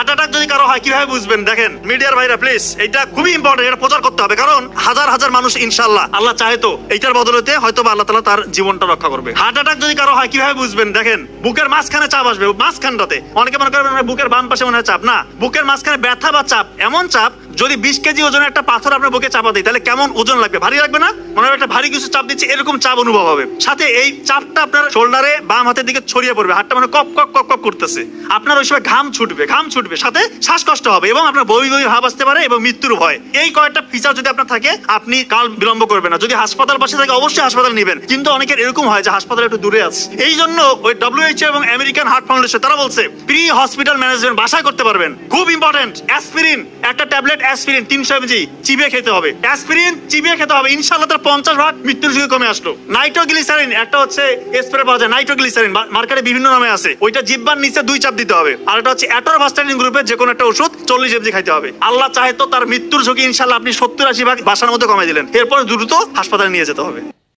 Heart attack যদি কারো হয় কিভাবে বুঝবেন? দেখেন মিডিয়ার ভাইরা প্লিজ, এটা খুবই ইম্পর্টেন্ট, এটা প্রচার করতে হবে, কারণ হাজার হাজার মানুষ ইনশাআল্লাহ আল্লাহ চাহে তো এইটার বদলতে হয়তো আল্লাহ তাআলা তার জীবনটা রক্ষা করবে। হার্ট অ্যাটাক যদি কারো হয় কিভাবে বুঝবেন? দেখেন বুকের মাঝখানে চাপ আসবে, মাঝখানটাতে। অনেকে মনে করবেন বুকের বাম পাশে মনে হয় চাপ, না, বুকের মাঝখানে ব্যথা বা চাপ, এমন চাপ যদি 20 কেজি ওজনের একটা পাথর আপনার বুকে চাপা দেয় তাহলে কেমন ওজন লাগবে? ভারী লাগবে না? মনে হয় একটা ভারী কিছু চাপ দিচ্ছে, এরকম চাপ অনুভব হবে। সাথে এই চাপটা আপনার শোল্ডারে বাম হাতের দিকে ছড়িয়ে পড়বে, হাতটা মানে কপ কপ কপ কপ করতেছে, আপনার ওই সময় ঘাম ছুটবে, সাথে শ্বাসকষ্ট হবে এবং আপনার বমি বমি ভাব আসতে পারে এবং মৃত্যুর ভয়। এই কয়েকটা ফিচার যদি আপনার থাকে আপনি কাল বিলম্ব করবেন না। যদি হাসপাতাল পাশে থাকে অবশ্যই হাসপাতাল নেবেন, কিন্তু অনেকের এরকম হয় যে হাসপাতাল একটু দূরে আছে। এই জন্য ওই WHO এবং আমেরিকান হার্ট ফাউন্ডেশন তারা বলছে প্রি হসপিটাল ম্যানেজমেন্ট বাসায় করতে পারবেন। খুব ইম্পর্টেন্ট, অ্যাসপিরিন, একটা ট্যাবলেট অ্যাসপিরিন 300 mg চিবিয়ে খেতে হবে, অ্যাসপিরিন চিবিয়ে খেতে হবে, ইনশাআল্লাহ তার 50% মৃত্যুর ঝুঁকি কমে আসলো। নাইট্রোগ্লিসারিন একটা হচ্ছে স্প্রে পাওয়া যায়, নাইট্রোগ্লিসারিন মার্কেটে বিভিন্ন নামে আছে, ওইটা জিহ্বার নিচে 2 চাপ দিতে হবে। আর এটা হচ্ছে অ্যাটোরভাস্টাটিন গ্রুপের যে কোনো একটা ওষুধ 40 mg খাইতে হবে। আল্লাহ চাহে তো তার মৃত্যুর ঝুঁকি ইনশাআল্লাহ আপনি 70-80 ভাগ বাসার মধ্যে কমাই দিলেন, এরপর দ্রুত হাসপাতালে নিয়ে যেতে হবে।